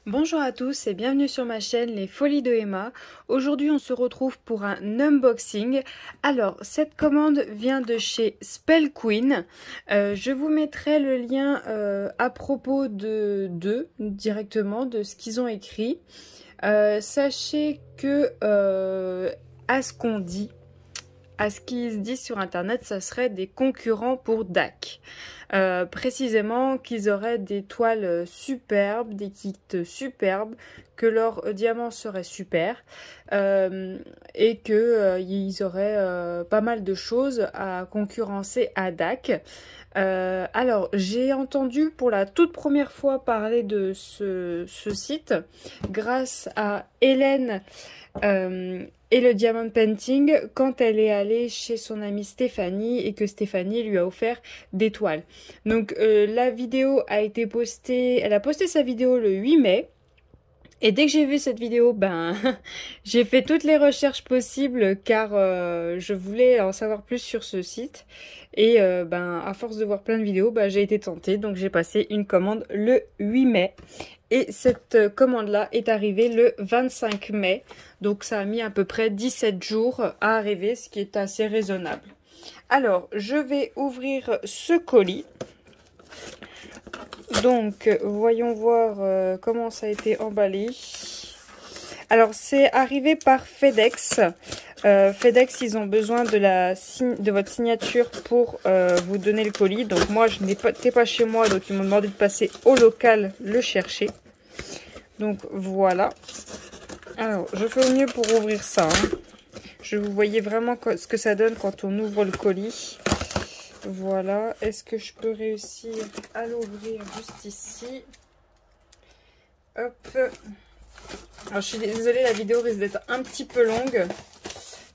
Bonjour à tous et bienvenue sur ma chaîne Les Folies de Emma. Aujourd'hui on se retrouve pour un unboxing. Alors cette commande vient de chez Spell Queen. Je vous mettrai le lien à propos d'eux directement, de ce qu'ils ont écrit. Sachez que à ce qu'on dit, à ce qu'ils se disent sur internet, ça serait des concurrents pour DAC. Précisément qu'ils auraient des toiles superbes, des kits superbes, que leur diamant serait super et que ils auraient pas mal de choses à concurrencer à DAC. Alors j'ai entendu pour la toute première fois parler de ce site grâce à Hélène et le diamond painting quand elle est allée chez son amie Stéphanie et que Stéphanie lui a offert des toiles. Donc la vidéo a été postée, elle a posté sa vidéo le 8 mai. Et dès que j'ai vu cette vidéo, j'ai fait toutes les recherches possibles car je voulais en savoir plus sur ce site. Et à force de voir plein de vidéos, j'ai été tentée. Donc j'ai passé une commande le 8 mai. Et cette commande-là est arrivée le 25 mai. Donc ça a mis à peu près 17 jours à arriver, ce qui est assez raisonnable. Alors, je vais ouvrir ce colis. Donc, voyons voir comment ça a été emballé. Alors, c'est arrivé par FedEx. FedEx, ils ont besoin de votre signature pour vous donner le colis. Donc, moi, je n'étais pas chez moi, donc ils m'ont demandé de passer au local le chercher. Donc, voilà. Alors, je fais au mieux pour ouvrir ça. Je vous voyais vraiment ce que ça donne quand on ouvre le colis. Voilà, est-ce que je peux réussir à l'ouvrir juste ici? Hop. Alors, je suis désolée, la vidéo risque d'être un petit peu longue.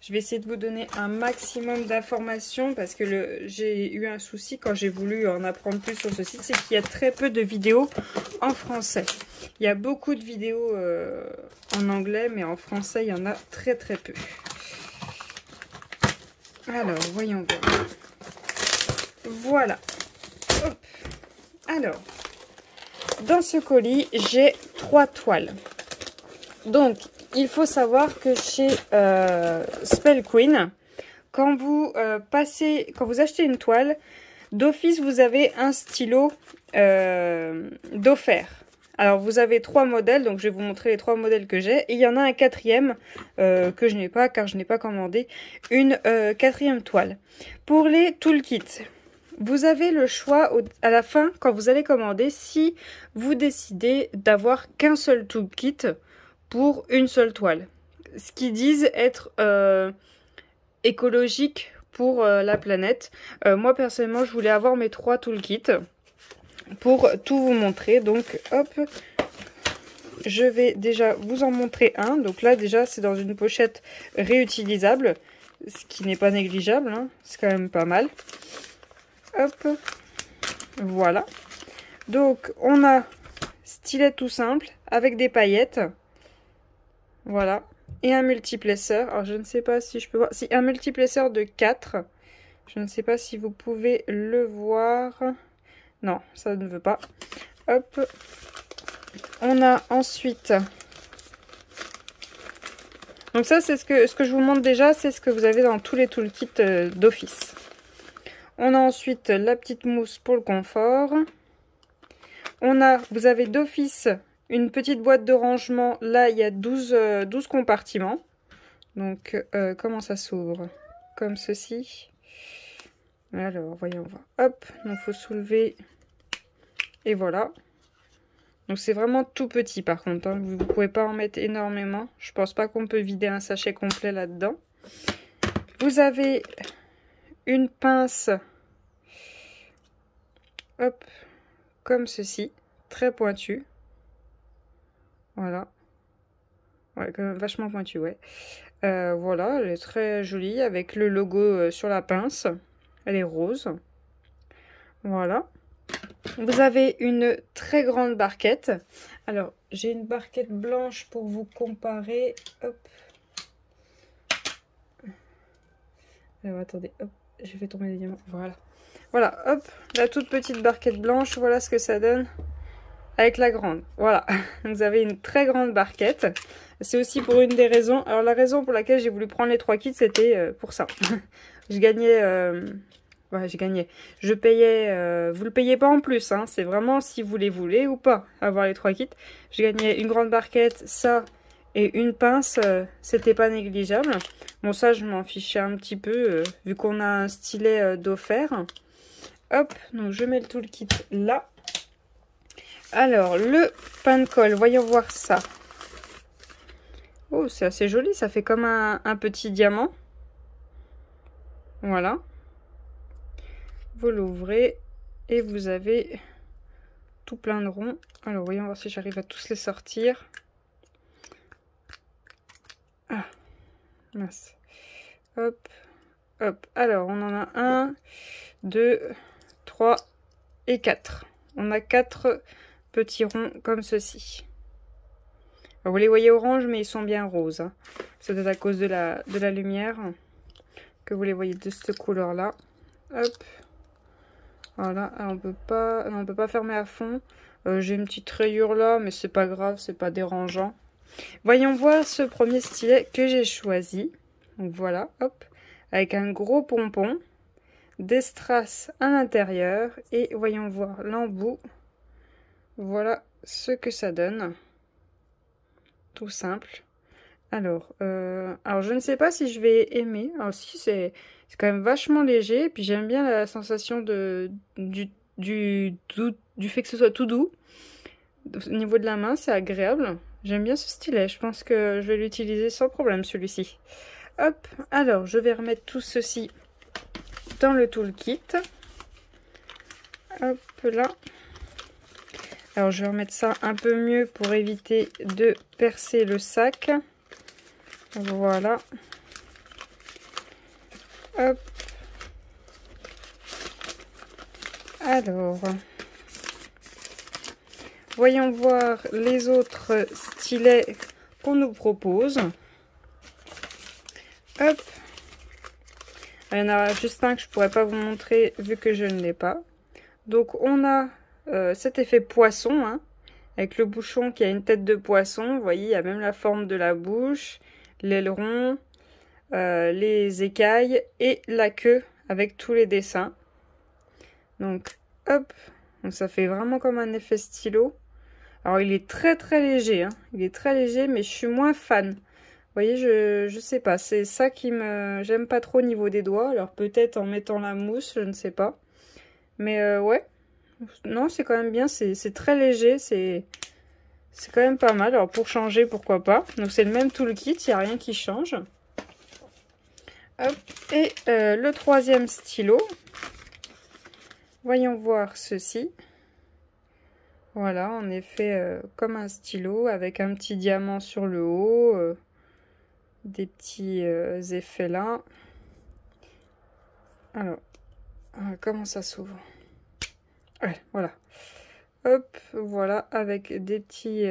Je vais essayer de vous donner un maximum d'informations parce que j'ai eu un souci quand j'ai voulu en apprendre plus sur ce site, c'est qu'il y a très peu de vidéos en français. Il y a beaucoup de vidéos en anglais, mais en français, il y en a très très peu. Alors, voyons voir. Voilà. Hop. Alors, dans ce colis, j'ai 3 toiles. Donc, il faut savoir que chez Spell Queen, quand vous achetez une toile, d'office, vous avez un stylo d'offert. Alors, vous avez 3 modèles, donc je vais vous montrer les 3 modèles que j'ai. Et il y en a un 4e que je n'ai pas, car je n'ai pas commandé une 4e toile. Pour les toolkits, vous avez le choix à la fin, quand vous allez commander, si vous décidez d'avoir qu'un seul toolkit pour une seule toile. Ce qu'ils disent être écologique pour la planète. Moi, personnellement, je voulais avoir mes 3 toolkits pour tout vous montrer. Donc, hop, je vais déjà vous en montrer un. Donc là, déjà, c'est dans une pochette réutilisable, ce qui n'est pas négligeable, hein. C'est quand même pas mal. Hop, voilà. Donc, on a stylet tout simple avec des paillettes. Voilà. Et un multiplesseur. Alors, je ne sais pas si je peux voir. Si, un multiplesseur de 4. Je ne sais pas si vous pouvez le voir. Non, ça ne veut pas. Hop. On a ensuite... Donc ça, c'est ce que je vous montre déjà. C'est ce que vous avez dans tous les toolkits d'office. On a ensuite la petite mousse pour le confort. Vous avez d'office une petite boîte de rangement. Là, il y a 12 compartiments. Donc, comment ça s'ouvre? Comme ceci. Alors, voyons voir. Hop, donc il faut soulever. Et voilà. Donc, c'est vraiment tout petit par contre, hein. Vous ne pouvez pas en mettre énormément. Je pense pas qu'on peut vider un sachet complet là-dedans. Vous avez une pince. Hop, comme ceci. Très pointu. Voilà. Ouais, quand même vachement pointu, ouais. Voilà, elle est très jolie avec le logo sur la pince. Elle est rose. Voilà. Vous avez une très grande barquette. Alors, j'ai une barquette blanche pour vous comparer. Hop. Alors, attendez, hop, j'ai fait tomber les diamants. Voilà. Voilà, hop, la toute petite barquette blanche. Voilà ce que ça donne. avec la grande. Voilà, vous avez une très grande barquette. C'est aussi pour une des raisons. Alors la raison pour laquelle j'ai voulu prendre les 3 kits, c'était pour ça. Je gagnais... Ouais, j'ai gagné. Je payais... vous le payez pas en plus, hein. C'est vraiment si vous les voulez ou pas, avoir les 3 kits. J'ai gagné une grande barquette, ça, et une pince. C'était pas négligeable. Bon, ça, je m'en fichais un petit peu, vu qu'on a un stylet d'offert. Hop, donc je mets le toolkit là. Alors, le pain de colle, voyons voir ça. Oh, c'est assez joli, ça fait comme un petit diamant. Voilà. Vous l'ouvrez et vous avez tout plein de ronds. Alors, voyons voir si j'arrive à tous les sortir. Ah, mince. Hop, hop. Alors, on en a 1, 2, 3 et 4. On a 4 petits ronds comme ceci. Alors, vous les voyez orange, mais ils sont bien roses. Hein. C'est peut-être à cause de la lumière que vous les voyez de cette couleur-là. Hop. Voilà. Alors, on peut pas fermer à fond. J'ai une petite rayure là, mais c'est pas grave, c'est pas dérangeant. Voyons voir ce premier stylet que j'ai choisi. Donc voilà, hop. Avec un gros pompon, des strass à l'intérieur. Et voyons voir l'embout. Voilà ce que ça donne. Tout simple. Alors je ne sais pas si je vais aimer. Alors si, c'est quand même vachement léger. Et puis j'aime bien la sensation du fait que ce soit tout doux. Au niveau de la main, c'est agréable. J'aime bien ce stylet. Je pense que je vais l'utiliser sans problème, celui-ci. Hop, alors je vais remettre tout ceci dans le toolkit. Hop là. Alors je vais remettre ça un peu mieux pour éviter de percer le sac. Voilà. Hop. Alors, voyons voir les autres stylets qu'on nous propose. Hop. Il y en a juste un que je pourrais pas vous montrer vu que je ne l'ai pas. Donc on a cet effet poisson, hein, avec le bouchon qui a une tête de poisson. Vous voyez, il y a même la forme de la bouche, l'aileron, les écailles et la queue avec tous les dessins. Donc hop, donc ça fait vraiment comme un effet stylo. Alors il est très très léger, hein. Il est très léger, mais je suis moins fan. Vous voyez, je sais pas, c'est ça qui me... J'aime pas trop au niveau des doigts, alors peut-être en mettant la mousse, je ne sais pas. Mais ouais, non, c'est quand même bien, c'est très léger, c'est quand même pas mal. Alors pour changer, pourquoi pas. Donc c'est le même toolkit, il n'y a rien qui change. Hop, et le troisième stylo. Voyons voir ceci. Voilà, en effet, comme un stylo, avec un petit diamant sur le haut, des petits effets là. Alors, comment ça s'ouvre? Ouais, voilà. Hop, voilà, avec des petits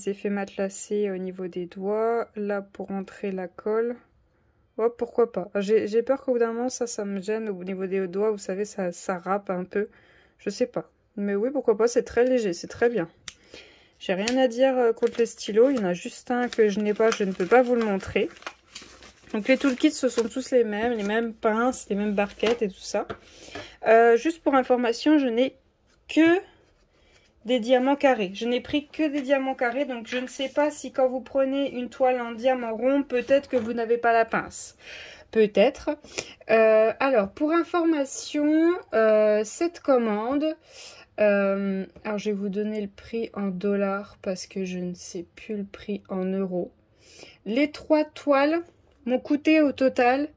effets matelassés au niveau des doigts. Là, pour entrer la colle. Hop, pourquoi pas. J'ai peur qu'au bout d'un moment, ça me gêne au niveau des doigts. Vous savez, ça râpe un peu. Je sais pas. Mais oui, pourquoi pas, c'est très léger, c'est très bien. J'ai rien à dire contre les stylos. Il y en a juste un que je n'ai pas, je ne peux pas vous le montrer. Donc les toolkits, ce sont tous les mêmes pinces, les mêmes barquettes et tout ça. Juste pour information, je n'ai que des diamants carrés. Je n'ai pris que des diamants carrés, donc je ne sais pas si quand vous prenez une toile en diamant rond, peut-être que vous n'avez pas la pince. Peut-être. Alors, pour information, cette commande... alors, je vais vous donner le prix en dollars parce que je ne sais plus le prix en euros. Les 3 toiles m'ont coûté au total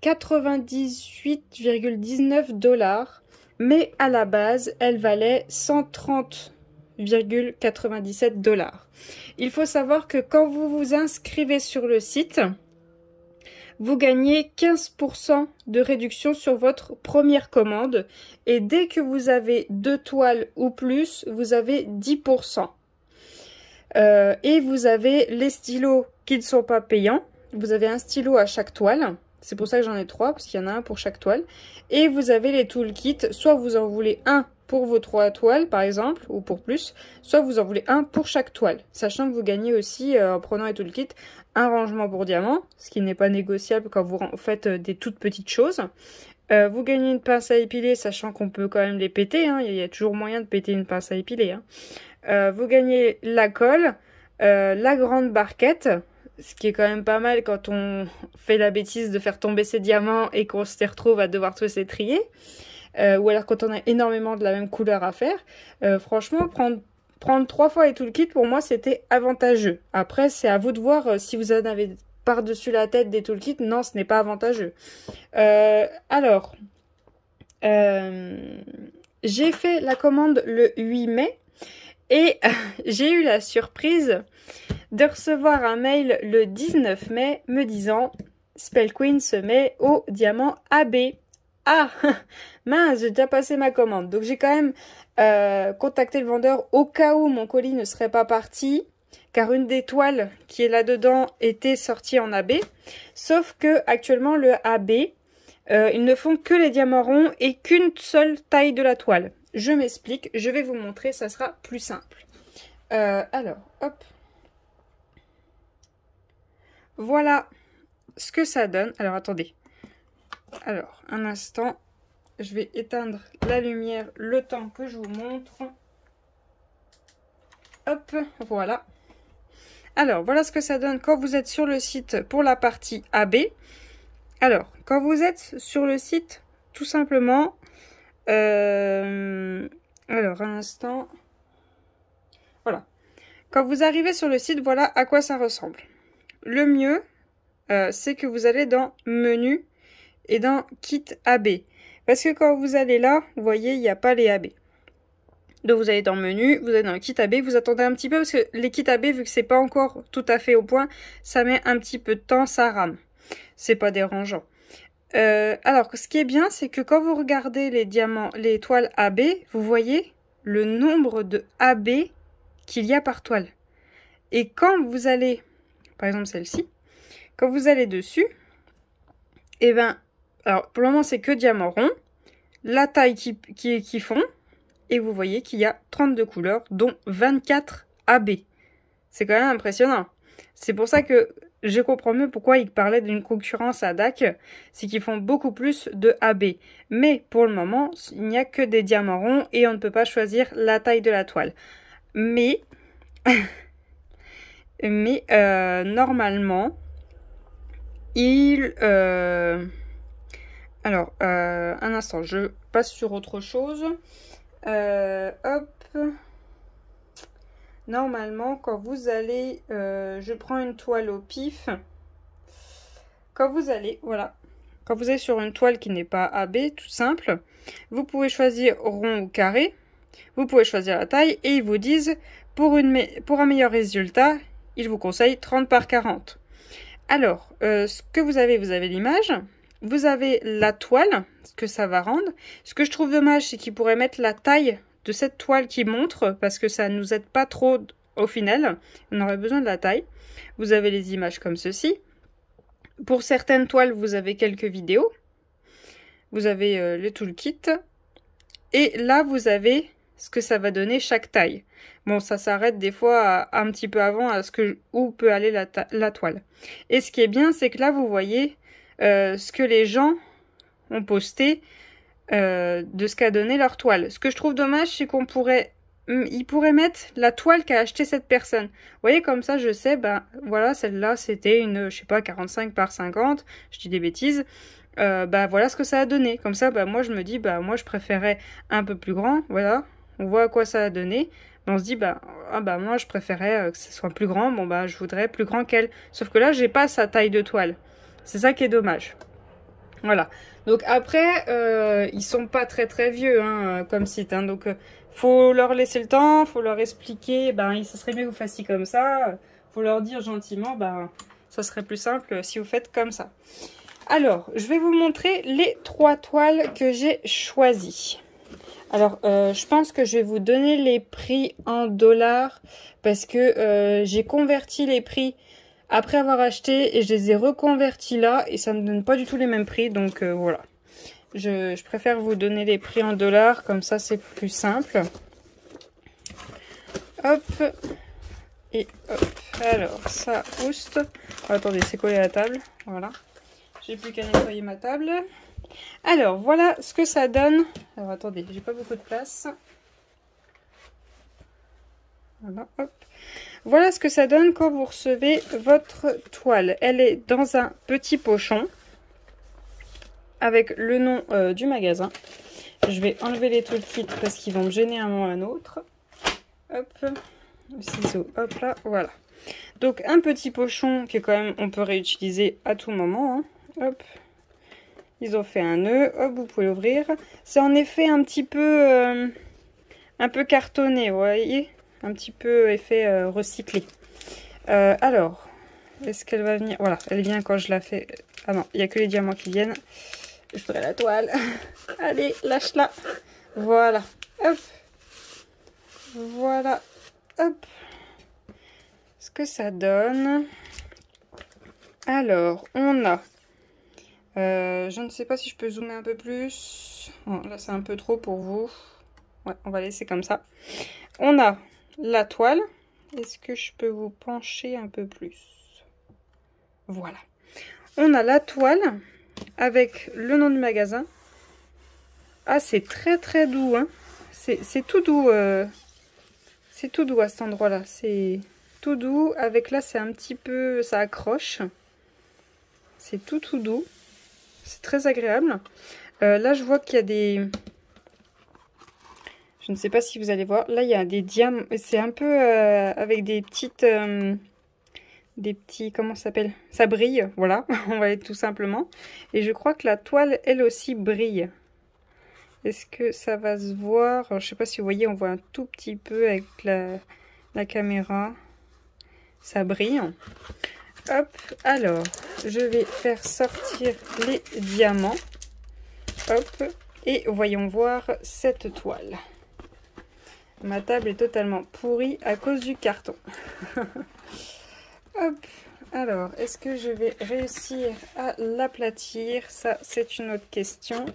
98,19 $. Mais à la base, elle valait 130,97 $. Il faut savoir que quand vous vous inscrivez sur le site, vous gagnez 15% de réduction sur votre première commande. Et dès que vous avez 2 toiles ou plus, vous avez 10%. Et vous avez les stylos qui ne sont pas payants. Vous avez un stylo à chaque toile. C'est pour ça que j'en ai 3, parce qu'il y en a un pour chaque toile. Et vous avez les toolkits. Soit vous en voulez un pour vos 3 toiles par exemple, ou pour plus, soit vous en voulez un pour chaque toile, sachant que vous gagnez aussi, en prenant et tout le kit, un rangement pour diamant, ce qui n'est pas négociable quand vous faites des toutes petites choses. Vous gagnez une pince à épiler, sachant qu'on peut quand même les péter, hein, il y a toujours moyen de péter une pince à épiler. Hein. Vous gagnez la colle, la grande barquette, ce qui est quand même pas mal quand on fait la bêtise de faire tomber ses diamants et qu'on se retrouve à devoir tous les trier. Ou alors quand on a énormément de la même couleur à faire. Franchement, prendre 3 fois et tout le kit, pour moi, c'était avantageux. Après, c'est à vous de voir si vous en avez par-dessus la tête des toolkits. Non, ce n'est pas avantageux. Alors, j'ai fait la commande le 8 mai et j'ai eu la surprise de recevoir un mail le 19 mai me disant « Spell Queen se met au diamant AB ». Ah, mince, j'ai déjà passé ma commande. Donc j'ai quand même contacté le vendeur au cas où mon colis ne serait pas parti, car une des toiles qui est là-dedans était sortie en AB. Sauf que actuellement le AB, ils ne font que les diamants ronds et qu'une seule taille de la toile. Je m'explique, je vais vous montrer, ça sera plus simple. Alors, hop. Voilà ce que ça donne. Alors, attendez. Alors, un instant. Je vais éteindre la lumière le temps que je vous montre. Hop, voilà. Alors, voilà ce que ça donne quand vous êtes sur le site pour la partie AB. Alors, quand vous êtes sur le site, tout simplement... alors, un instant. Voilà. Quand vous arrivez sur le site, voilà à quoi ça ressemble. Le mieux, c'est que vous allez dans Menu et dans Kit AB. Parce que quand vous allez là, vous voyez, il n'y a pas les AB. Donc vous allez dans Menu, vous allez dans Kit AB, vous attendez un petit peu parce que les kits AB, vu que c'est pas encore tout à fait au point, ça met un petit peu de temps, ça rame. C'est pas dérangeant. Alors, ce qui est bien, c'est que quand vous regardez les diamants, les toiles AB, vous voyez le nombre de AB qu'il y a par toile. Et quand vous allez, par exemple celle-ci, quand vous allez dessus, et ben, alors pour le moment c'est que diamant rond, la taille qui font, et vous voyez qu'il y a 32 couleurs, dont 24 AB. C'est quand même impressionnant. C'est pour ça que je comprends mieux pourquoi ils parlaient d'une concurrence à DAC, c'est qu'ils font beaucoup plus de AB. Mais pour le moment, il n'y a que des diamants ronds et on ne peut pas choisir la taille de la toile. Mais, normalement, alors, un instant, je passe sur autre chose. Hop. Normalement, quand vous allez... je prends une toile au pif. Quand vous allez... Voilà. Quand vous êtes sur une toile qui n'est pas AB, tout simple, vous pouvez choisir rond ou carré. Vous pouvez choisir la taille et ils vous disent, pour un meilleur résultat, ils vous conseillent 30 par 40. Alors, ce que vous avez l'image. Vous avez la toile, ce que ça va rendre. Ce que je trouve dommage, c'est qu'ils pourraient mettre la taille de cette toile qui montre, parce que ça ne nous aide pas trop au final. On aurait besoin de la taille. Vous avez les images comme ceci. Pour certaines toiles, vous avez quelques vidéos. Vous avez le toolkit. Et là, vous avez ce que ça va donner chaque taille. Bon, ça s'arrête des fois un petit peu avant à où peut aller la toile. Et ce qui est bien, c'est que là, vous voyez ce que les gens ont posté de ce qu'a donné leur toile. Ce que je trouve dommage, c'est ils pourraient mettre la toile qu'a acheté cette personne. Vous voyez, comme ça, je sais, ben voilà, celle-là, c'était une, je sais pas, 45 par 50, je dis des bêtises. Ben voilà ce que ça a donné. Comme ça, ben moi, je me dis, ben moi, je préférais un peu plus grand, voilà. On voit à quoi ça a donné. On se dit, bah, ah bah moi, je préférais que ce soit plus grand. Bon, bah, je voudrais plus grand qu'elle. Sauf que là, j'ai pas sa taille de toile. C'est ça qui est dommage. Voilà. Donc après, ils sont pas très très vieux hein, comme site. Hein, donc faut leur laisser le temps, faut leur expliquer. Ben, ça serait mieux que vous fassiez comme ça. Faut leur dire gentiment. Ben, ça serait plus simple si vous faites comme ça. Alors, je vais vous montrer les 3 toiles que j'ai choisies. Alors, je pense que je vais vous donner les prix en dollars parce que j'ai converti les prix après avoir acheté et je les ai reconvertis là et ça ne me donne pas du tout les mêmes prix. Donc, voilà. je préfère vous donner les prix en dollars, comme ça c'est plus simple. Hop. Et hop. Alors, ça ouste. Oh, attendez, c'est collé à la table. Voilà. J'ai plus qu'à nettoyer ma table. Alors, voilà ce que ça donne. Alors, attendez, j'ai pas beaucoup de place. Voilà, hop. Voilà ce que ça donne quand vous recevez votre toile. Elle est dans un petit pochon avec le nom du magasin. Je vais enlever les toolkits parce qu'ils vont me gêner un moment ou un autre. Hop, le ciseau, hop là, voilà. Donc un petit pochon qui est quand même, on peut réutiliser à tout moment. Hein. Hop, ils ont fait un nœud, hop, vous pouvez l'ouvrir. C'est en effet un peu cartonné, vous voyez, un petit peu effet recyclé. Alors, est-ce qu'elle va venir? Voilà, elle vient quand je la fais. Ah non, il n'y a que les diamants qui viennent. Je ferai la toile. Allez, lâche-la. Voilà. Hop. Voilà. Hop. Ce que ça donne. Alors, on a... je ne sais pas si je peux zoomer un peu plus. Bon, là, c'est un peu trop pour vous. Ouais, on va laisser comme ça. On a la toile. Est-ce que je peux vous pencher un peu plus? Voilà. On a la toile avec le nom du magasin. Ah, c'est très très doux, hein. C'est tout doux. C'est tout doux à cet endroit-là. C'est tout doux. Avec là, c'est un petit peu... Ça accroche. C'est tout doux. C'est très agréable. Là, je vois qu'il y a des... Je ne sais pas si vous allez voir. Là, il y a des diamants. C'est un peu avec des petites... des petits... Comment ça s'appelle? Ça brille. Voilà. On va être tout simplement. Et je crois que la toile, elle aussi, brille. Est-ce que ça va se voir? Alors, je ne sais pas si vous voyez, on voit un tout petit peu avec la caméra. Ça brille. Hop, alors, je vais faire sortir les diamants. Hop, et voyons voir cette toile. Ma table est totalement pourrie à cause du carton. Hop, alors, est-ce que je vais réussir à l'aplatir? Ça, c'est une autre question.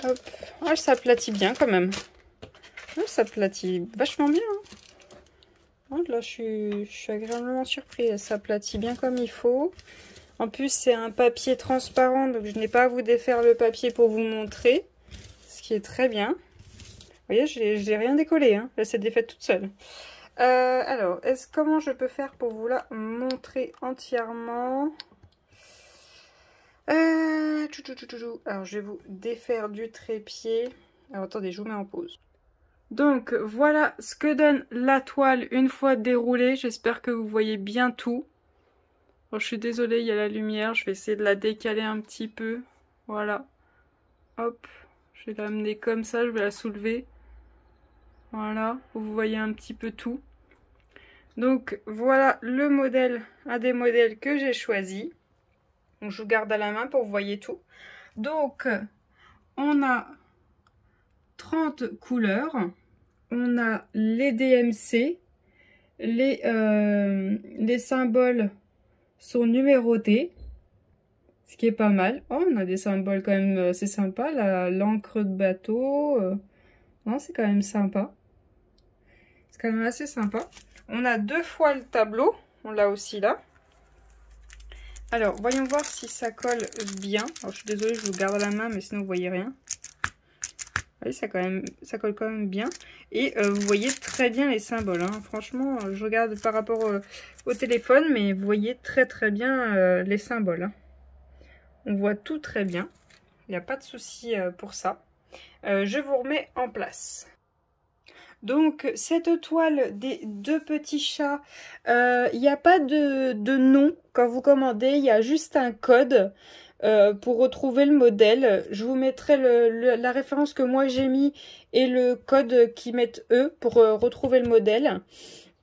Hop. Ah, ça aplatit bien quand même. Oh, ça aplatit vachement bien. Hein. Oh, là, je suis agréablement surprise. Ça aplatit bien comme il faut. En plus, c'est un papier transparent, donc je n'ai pas à vous défaire le papier pour vous montrer. Ce qui est très bien. Vous voyez, je n'ai rien décollé. Hein. Elle s'est défaite toute seule. Alors, comment je peux faire pour vous la montrer entièrement? Alors, je vais vous défaire du trépied. Alors, attendez, je vous mets en pause. Donc, voilà ce que donne la toile une fois déroulée. J'espère que vous voyez bien tout. Alors, je suis désolée, il y a la lumière. Je vais essayer de la décaler un petit peu. Voilà. Hop. Je vais l'amener comme ça. Je vais la soulever. Voilà. Vous voyez un petit peu tout. Donc, voilà le modèle. Un des modèles que j'ai choisi. Donc, je vous garde à la main pour que vous voyez tout. Donc, on a 30 couleurs. On a les DMC. Les symboles sont numérotés. Ce qui est pas mal. Oh, on a des symboles quand même, c'est sympa. L'encre de bateau. Non, c'est quand même sympa. C'est quand même assez sympa. On a 2 fois le tableau. On l'a aussi là. Alors, voyons voir si ça colle bien. Alors, je suis désolée, je vous garde à la main, mais sinon vous voyez rien. Vous voyez, ça colle quand même bien. Et vous voyez très bien les symboles. Hein. Franchement, je regarde par rapport au téléphone, mais vous voyez très très bien les symboles. Hein. On voit tout très bien. Il n'y a pas de souci pour ça. Je vous remets en place. Donc, cette toile des 2 petits chats, il n'y a pas de nom quand vous commandez. Il y a juste un code pour retrouver le modèle. Je vous mettrai la référence que moi j'ai mis et le code qu'ils mettent eux pour retrouver le modèle.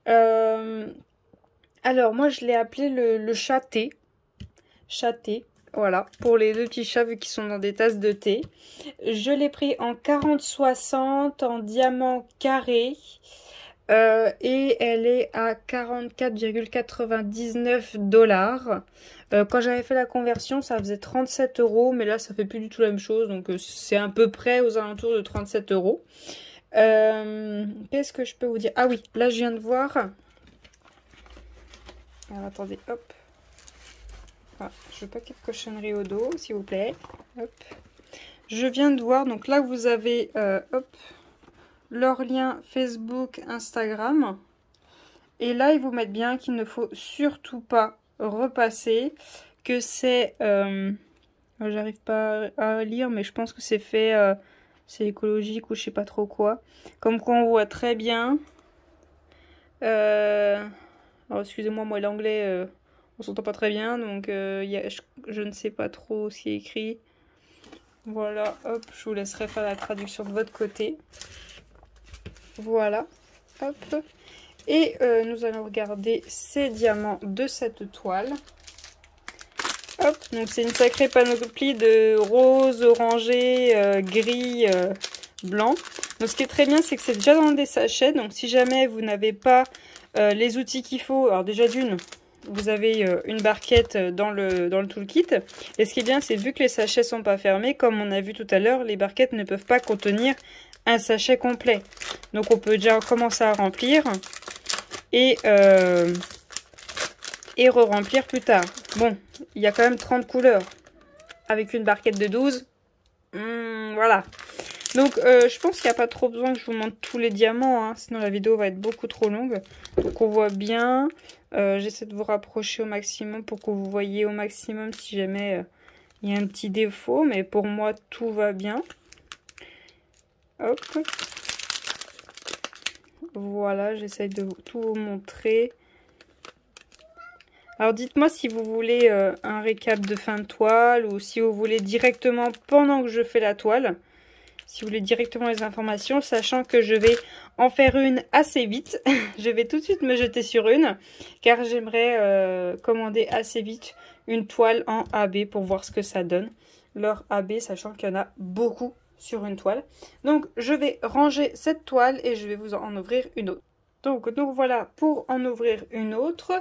Alors, moi, je l'ai appelé le chat thé. Chat thé. Voilà, pour les 2 petits chats vu qu'ils sont dans des tasses de thé. Je l'ai pris en 40-60, en diamant carré. Et elle est à 44,99 $. Quand j'avais fait la conversion, ça faisait 37 €, mais là, ça fait plus du tout la même chose, donc c'est à peu près aux alentours de 37 €. Qu'est-ce que je peux vous dire? Ah oui, là, je viens de voir. Alors, attendez, hop. Ah, je veux pas qu'il y ait de cochonnerie au dos, s'il vous plaît. Hop. Je viens de voir, donc là, vous avez, hop, leur lien Facebook, Instagram. Et là, ils vous mettent bien qu'il ne faut surtout pas repasser, que c'est... j'arrive pas à lire, mais je pense que c'est fait... c'est écologique ou je sais pas trop quoi. Comme quoi, on voit très bien. Alors, excusez-moi, moi, l'anglais, on s'entend pas très bien, donc je ne sais pas trop ce qui est écrit. Voilà, hop, je vous laisserai faire la traduction de votre côté. Voilà, hop. Et nous allons regarder ces diamants de cette toile. Hop, donc c'est une sacrée panoplie de rose, orangé, gris, blanc. Donc ce qui est très bien, c'est que c'est déjà dans des sachets. Donc si jamais vous n'avez pas les outils qu'il faut, alors déjà d'une, vous avez une barquette dans le toolkit. Et ce qui est bien, c'est vu que les sachets sont pas fermés, comme on a vu tout à l'heure, les barquettes ne peuvent pas contenir un sachet complet. Donc on peut déjà commencer à remplir et re-remplir plus tard. Bon, il y a quand même 30 couleurs avec une barquette de 12. Voilà. Donc je pense qu'il n'y a pas trop besoin que je vous montre tous les diamants, hein, sinon la vidéo va être beaucoup trop longue. Donc on voit bien. J'essaie de vous rapprocher au maximum pour que vous voyez au maximum si jamais il y a un petit défaut. Mais pour moi, tout va bien. Hop. Voilà, j'essaie de tout vous montrer. Alors dites-moi si vous voulez un récap de fin de toile ou si vous voulez directement pendant que je fais la toile. Si vous voulez directement les informations, sachant que je vais en faire une assez vite. Je vais tout de suite me jeter sur une car j'aimerais commander assez vite une toile en AB pour voir ce que ça donne. Leur AB, sachant qu'il y en a beaucoup sur une toile. Donc je vais ranger cette toile et je vais vous en ouvrir une autre. Donc voilà pour en ouvrir une autre.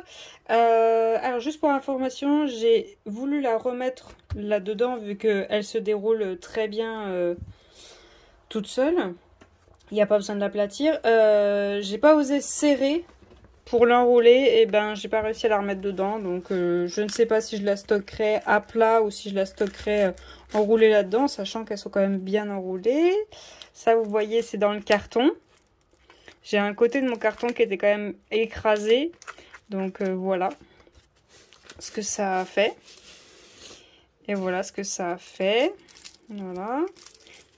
Alors juste pour information, j'ai voulu la remettre là-dedans vu qu'elle se déroule très bien toute seule. Il n'y a pas besoin de l'aplatir. J'ai pas osé serrer pour l'enrouler et ben j'ai pas réussi à la remettre dedans. Donc je ne sais pas si je la stockerai à plat ou si je la stockerai enroulée là-dedans, sachant qu'elles sont quand même bien enroulées. Ça vous voyez c'est dans le carton. J'ai un côté de mon carton qui était quand même écrasé. Donc voilà ce que ça a fait. Et voilà ce que ça a fait. Voilà.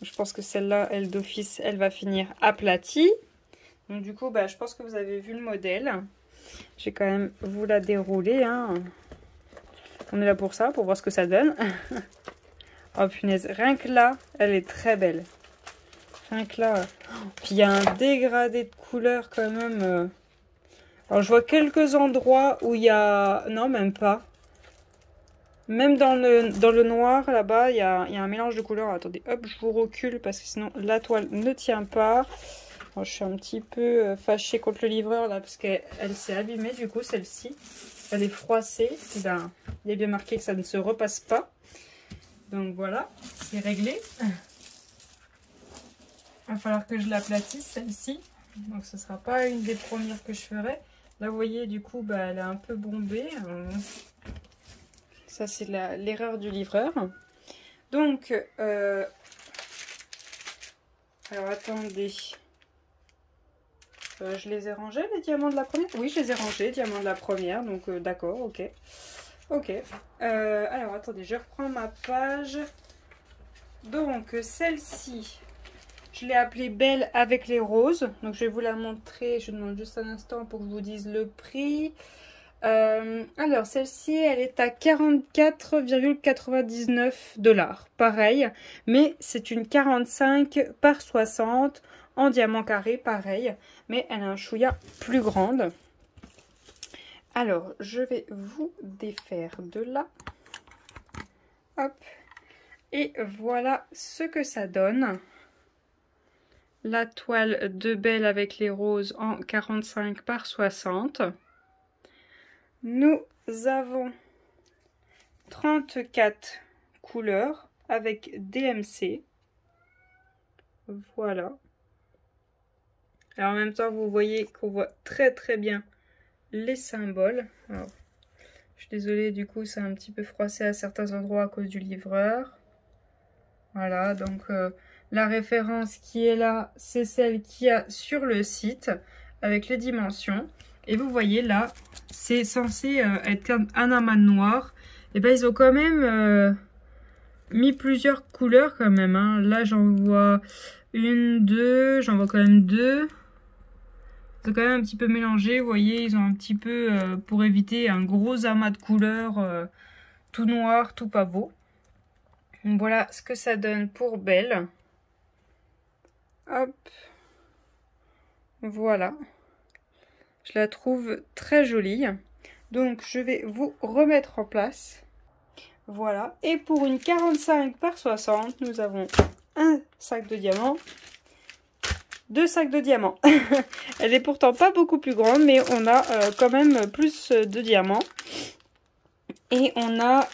Je pense que celle-là, elle d'office, elle va finir aplatie. Donc du coup, bah, je pense que vous avez vu le modèle. Je vais quand même vous la dérouler. Hein. On est là pour ça, pour voir ce que ça donne. Oh punaise, rien que là, elle est très belle. Rien que là. Puis il y a un dégradé de couleur quand même. Alors je vois quelques endroits où il y a... Non, même pas. Même dans le noir, là-bas, il y a un mélange de couleurs. Attendez, hop, je vous recule parce que sinon la toile ne tient pas. Alors, je suis un petit peu fâchée contre le livreur là parce qu'elle s'est abîmée du coup, celle-ci. Elle est froissée. Ben, il est bien marqué que ça ne se repasse pas. Donc voilà, c'est réglé. Il va falloir que je l'aplatisse celle-ci. Donc ce ne sera pas une des premières que je ferai. Là vous voyez du coup bah, elle est un peu bombée. Ça c'est l'erreur du livreur. Donc alors attendez. Je les ai rangés les diamants de la première? Oui je les ai rangés, diamants de la première. Donc d'accord, ok. Ok. Alors attendez, je reprends ma page. Donc celle-ci. Je l'ai appelée Belle avec les roses. Donc je vais vous la montrer. Je demande juste un instant pour que je vous dise le prix. Alors celle-ci elle est à 44,99 $. Pareil. Mais c'est une 45 par 60 en diamant carré. Pareil. Mais elle a un chouïa plus grande. Alors je vais vous défaire de là. Hop. Et voilà ce que ça donne. la toile de Belle avec les roses en 45 par 60. Nous avons 34 couleurs avec DMC. Voilà. Alors en même temps, vous voyez qu'on voit très très bien les symboles. Alors, je suis désolée, du coup, c'est un petit peu froissé à certains endroits à cause du livreur. Voilà, donc la référence qui est là, c'est celle qu'il y a sur le site avec les dimensions. Et vous voyez là, c'est censé être un amas noir. Et bien, ils ont quand même mis plusieurs couleurs quand même. Hein. Là, j'en vois une, deux, j'en vois quand même deux. C'est quand même un petit peu mélangé. Vous voyez, ils ont un petit peu, pour éviter un gros amas de couleurs, tout noir, tout pas beau. Donc voilà ce que ça donne pour Belle. Hop. Voilà. Je la trouve très jolie. Donc je vais vous remettre en place. Voilà. Et pour une 45 par 60, nous avons un sac de diamants. Deux sacs de diamants. Elle est pourtant pas beaucoup plus grande, mais on a quand même plus de diamants. Et on a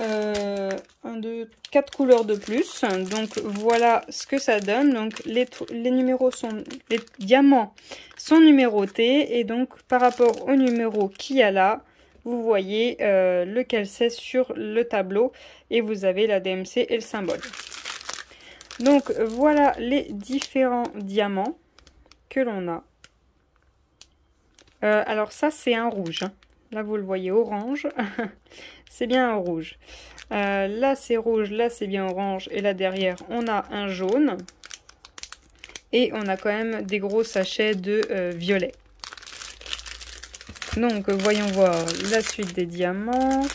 1, 2, 4 couleurs de plus. Donc voilà ce que ça donne. Donc les numéros sont, les diamants sont numérotés. Et donc par rapport au numéro qu'il y a là, vous voyez lequel c'est sur le tableau. Et vous avez la DMC et le symbole. Donc voilà les différents diamants que l'on a. Alors ça c'est un rouge. Hein. Là vous le voyez orange. C'est bien un rouge. Là c'est rouge, là c'est bien orange. Et là derrière on a un jaune. Et on a quand même des gros sachets de violet. Donc voyons voir la suite des diamants.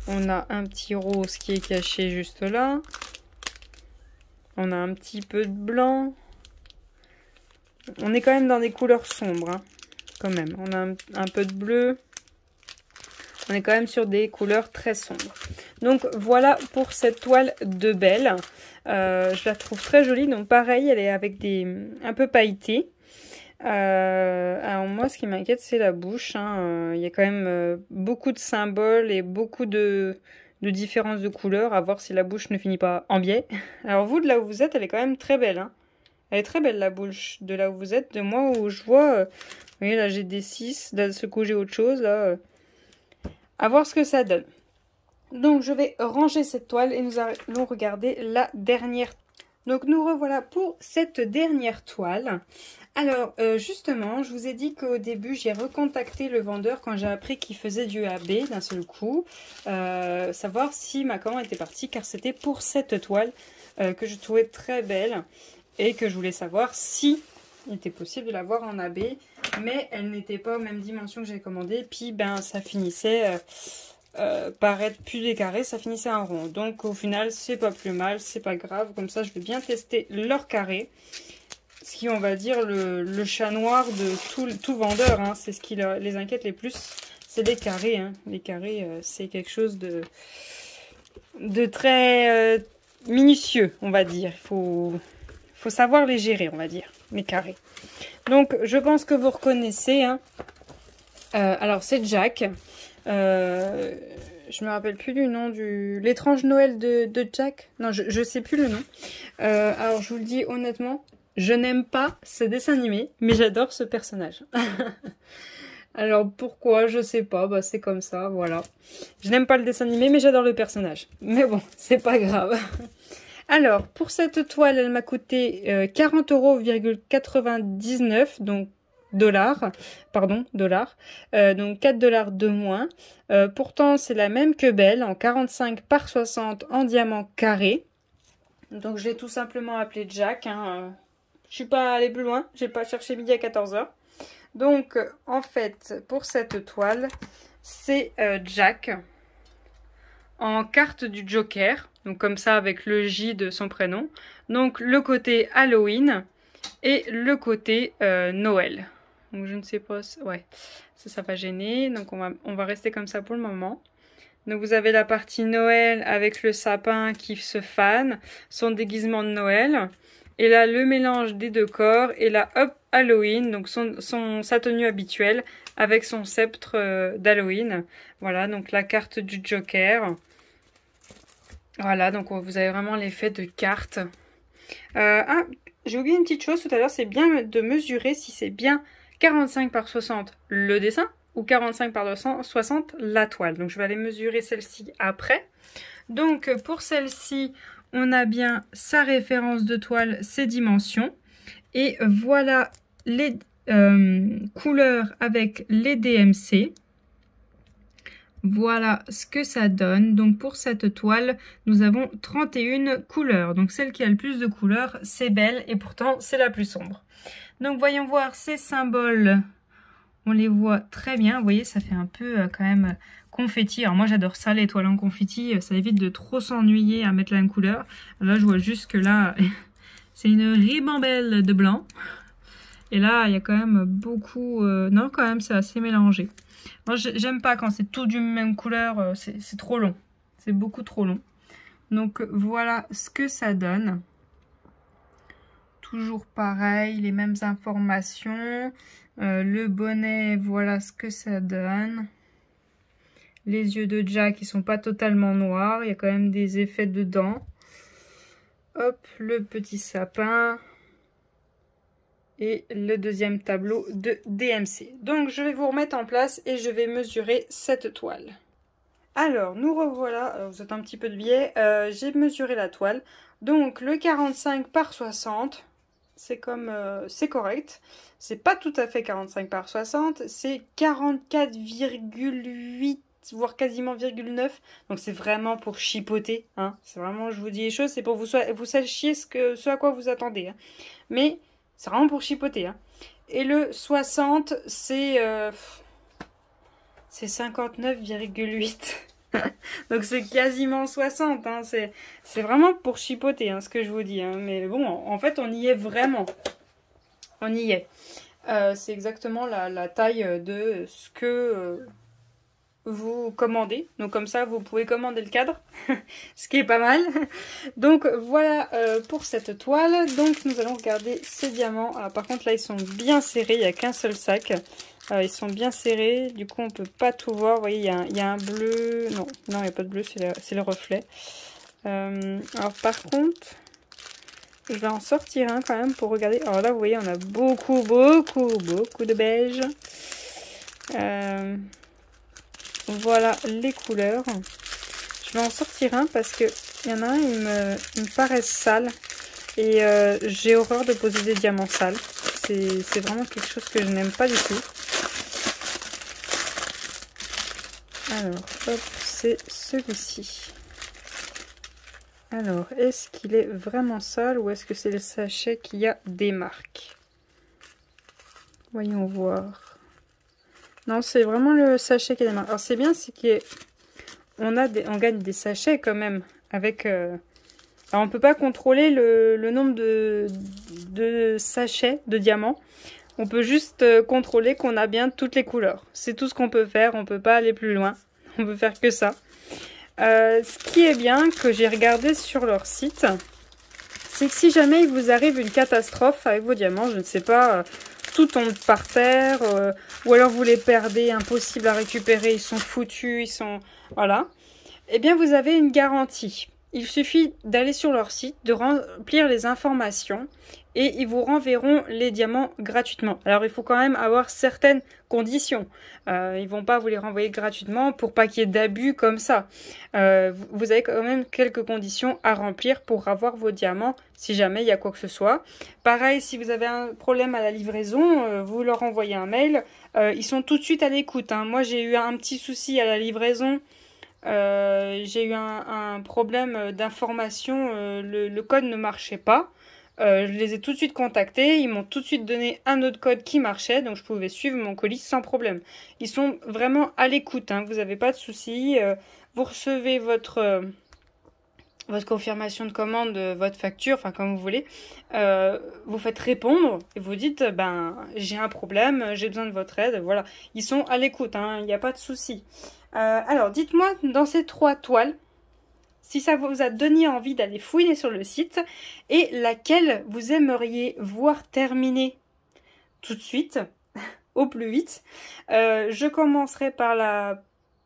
On a un petit rose qui est caché juste là. On a un petit peu de blanc. On est quand même dans des couleurs sombres. Hein, quand même. On a un peu de bleu. On est quand même sur des couleurs très sombres. Donc voilà pour cette toile de Belle. Je la trouve très jolie. Donc pareil, elle est avec des un peu pailletée. Alors moi, ce qui m'inquiète, c'est la bouche. Hein. Il y a quand même beaucoup de symboles et beaucoup de différences de couleurs. À voir si la bouche ne finit pas en biais. Alors vous, de là où vous êtes, elle est quand même très belle. Hein. Elle est très belle, la bouche, de là où vous êtes. De moi, où je vois... vous voyez, là, j'ai des 6. De ce coup, j'ai autre chose, là... À voir ce que ça donne. Donc je vais ranger cette toile et nous allons regarder la dernière. Donc nous revoilà pour cette dernière toile. Alors justement, je vous ai dit qu'au début j'ai recontacté le vendeur quand j'ai appris qu'il faisait du AB d'un seul coup. Savoir si ma commande était partie, car c'était pour cette toile que je trouvais très belle. Et que je voulais savoir si il était possible de l'avoir en AB, mais elle n'était pas aux mêmes dimensions que j'ai commandé. Puis ben ça finissait par être plus des carrés, ça finissait en rond. Donc au final c'est pas plus mal, c'est pas grave. Comme ça je vais bien tester leur carré. Ce qui on va dire le chat noir de tout vendeur. Hein. C'est ce qui les inquiète les plus, c'est les carrés. Hein. Les carrés c'est quelque chose de très minutieux, on va dire. Il faut savoir les gérer, on va dire, les carrés. Donc, je pense que vous reconnaissez. Hein. Alors, c'est Jack. Je me rappelle plus du nom du... L'étrange Noël de Jack. Non, je sais plus le nom. Alors, je vous le dis honnêtement, je n'aime pas ce dessin animé, mais j'adore ce personnage. Alors, pourquoi? Je sais pas. Bah, c'est comme ça, voilà. Je n'aime pas le dessin animé, mais j'adore le personnage. Mais bon, c'est pas grave. Alors, pour cette toile, elle m'a coûté 40,99 €, donc dollars, pardon, dollars, donc 4 $ de moins. Pourtant, c'est la même que Belle, en 45 par 60 en diamant carré. Donc, je l'ai tout simplement appelé Jack. Hein. Je suis pas allée plus loin, j'ai pas cherché midi à 14 h. Donc, en fait, pour cette toile, c'est Jack en carte du Joker. Donc comme ça avec le J de son prénom. Donc le côté Halloween et le côté Noël. Donc je ne sais pas, ouais, ça va gêner. Donc on va rester comme ça pour le moment. Donc vous avez la partie Noël avec le sapin qui se fane, son déguisement de Noël. Et là, le mélange des deux corps. Et là, hop, Halloween, donc sa tenue habituelle avec son sceptre d'Halloween. Voilà, donc la carte du Joker. Voilà, donc vous avez vraiment l'effet de carte. Ah, j'ai oublié une petite chose tout à l'heure, c'est bien de mesurer si c'est bien 45 par 60 le dessin ou 45 par 60 la toile. Donc je vais aller mesurer celle-ci après. Donc pour celle-ci, on a bien sa référence de toile, ses dimensions. Et voilà les couleurs avec les DMC. Voilà ce que ça donne. Donc pour cette toile, nous avons 31 couleurs. Donc celle qui a le plus de couleurs, c'est belle et pourtant c'est la plus sombre. Donc voyons voir ces symboles. On les voit très bien. Vous voyez, ça fait un peu quand même confetti. Alors moi j'adore ça, les toiles en confetti. Ça évite de trop s'ennuyer à mettre la même couleur. Là je vois juste que là, c'est une ribambelle de blanc. Et là, il y a quand même beaucoup... non, quand même, c'est assez mélangé. Moi, j'aime pas quand c'est tout d'une même couleur. C'est trop long. C'est beaucoup trop long. Donc, voilà ce que ça donne. Toujours pareil, les mêmes informations. Le bonnet, voilà ce que ça donne. Les yeux de Jack, ils sont pas totalement noirs. Il y a quand même des effets dedans. Hop, le petit sapin. Et le deuxième tableau de DMC. Donc je vais vous remettre en place et je vais mesurer cette toile. Alors nous revoilà, vous êtes un petit peu de biais, j'ai mesuré la toile. Donc le 45 par 60, c'est comme c'est correct. C'est pas tout à fait 45 par 60, c'est 44,8 voire quasiment 0,9. Donc c'est vraiment pour chipoter, hein. C'est vraiment, je vous dis les choses, c'est pour vous sachiez ce à quoi vous attendez, hein. Mais c'est vraiment pour chipoter, hein. Et le 60, c'est 59,8. Donc c'est quasiment 60, hein. C'est vraiment pour chipoter, hein, ce que je vous dis, hein. Mais bon, en fait, on y est vraiment. On y est. C'est exactement la taille de ce que vous commandez. Donc comme ça, vous pouvez commander le cadre, ce qui est pas mal. Donc voilà pour cette toile. Donc nous allons regarder ces diamants. Alors, par contre là, ils sont bien serrés. Il n'y a qu'un seul sac. Ils sont bien serrés. Du coup, on peut pas tout voir. Vous voyez, il y a un bleu. Non, il n'y a pas de bleu, c'est le reflet. Alors par contre, je vais en sortir un quand même pour regarder. Alors là, vous voyez, on a beaucoup de beige. Voilà les couleurs. Je vais en sortir un parce que il y en a un, ils me paraissent sales. Et j'ai horreur de poser des diamants sales. C'est vraiment quelque chose que je n'aime pas du tout. Alors, hop, c'est celui-ci. Alors, est-ce qu'il est vraiment sale ou est-ce que c'est le sachet qui a des marques? Voyons voir. Non, c'est vraiment le sachet qui a des marques. Alors, c'est bien, c'est qu'on gagne des sachets quand même. Avec... Alors, on ne peut pas contrôler le nombre de sachets de diamants. On peut juste contrôler qu'on a bien toutes les couleurs. C'est tout ce qu'on peut faire. On ne peut pas aller plus loin. On peut faire que ça. Ce qui est bien, que j'ai regardé sur leur site, c'est que si jamais il vous arrive une catastrophe avec vos diamants, je ne sais pas, tout tombe par terre, ou alors vous les perdez, impossible à récupérer, ils sont foutus, ils sont... Voilà. Eh bien, vous avez une garantie. Il suffit d'aller sur leur site, de remplir les informations et ils vous renverront les diamants gratuitement. Alors, il faut quand même avoir certaines conditions. Ils ne vont pas vous les renvoyer gratuitement pour pas qu'il y ait d'abus comme ça. Vous avez quand même quelques conditions à remplir pour avoir vos diamants si jamais il y a quoi que ce soit. Pareil, si vous avez un problème à la livraison, vous leur envoyez un mail. Ils sont tout de suite à l'écoute, hein. Moi, j'ai eu un petit souci à la livraison. J'ai eu un problème d'information, le code ne marchait pas. Je les ai tout de suite contactés, ils m'ont tout de suite donné un autre code qui marchait, donc je pouvais suivre mon colis sans problème. Ils sont vraiment à l'écoute, hein, vous n'avez pas de soucis. Vous recevez votre confirmation de commande, votre facture, enfin comme vous voulez. Vous faites répondre et vous dites, ben j'ai un problème, j'ai besoin de votre aide, voilà. Ils sont à l'écoute, hein, il n'y a pas de souci. Alors, dites-moi, dans ces 3 toiles, si ça vous a donné envie d'aller fouiner sur le site et laquelle vous aimeriez voir terminer tout de suite, au plus vite. Je commencerai par la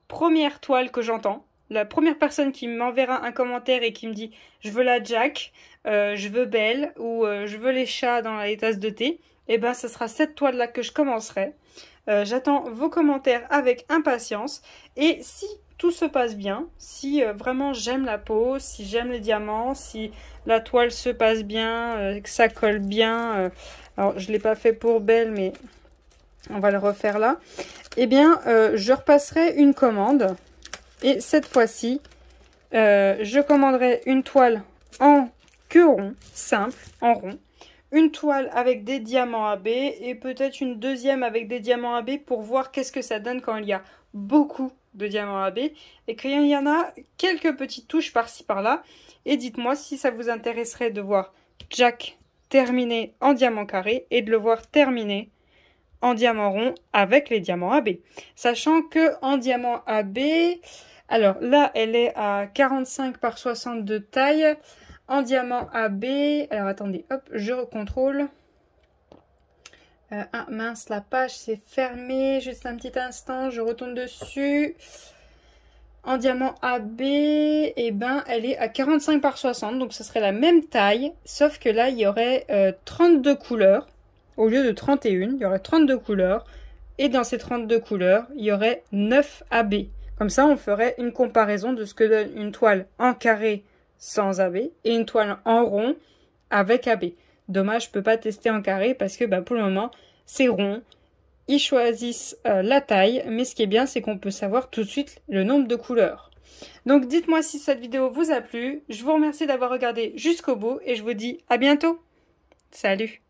première toile que j'entends. La première personne qui m'enverra un commentaire et qui me dit « Je veux la Jack, je veux Belle » ou « Je veux les chats dans les tasses de thé », et ben ce sera cette toile-là que je commencerai. J'attends vos commentaires avec impatience. Et si tout se passe bien, si vraiment j'aime la peau, si j'aime les diamants, si la toile se passe bien, que ça colle bien, alors je ne l'ai pas fait pour Belle, mais on va le refaire là, eh bien je repasserai une commande. Et cette fois-ci, je commanderai une toile en queue rond, simple, en rond. Une toile avec des diamants AB et peut-être une deuxième avec des diamants AB pour voir qu'est-ce que ça donne quand il y a beaucoup de diamants AB et qu'il y en a quelques petites touches par-ci par-là. Et dites-moi si ça vous intéresserait de voir Jack terminé en diamant carré et de le voir terminé en diamant rond avec les diamants AB. Sachant que en diamant AB... Alors là, elle est à 45 par 60 de taille, en diamant AB. Alors attendez, hop, je recontrôle. Ah mince, la page s'est fermée, juste un petit instant, je retourne dessus. En diamant AB, eh ben, elle est à 45 par 60, donc ce serait la même taille, sauf que là, il y aurait 32 couleurs, au lieu de 31, il y aurait 32 couleurs, et dans ces 32 couleurs, il y aurait 9 AB. Comme ça, on ferait une comparaison de ce que donne une toile en carré sans AB et une toile en rond avec AB. Dommage, je ne peux pas tester en carré parce que pour le moment, c'est rond. Ils choisissent la taille, mais ce qui est bien, c'est qu'on peut savoir tout de suite le nombre de couleurs. Donc, dites-moi si cette vidéo vous a plu. Je vous remercie d'avoir regardé jusqu'au bout et je vous dis à bientôt. Salut!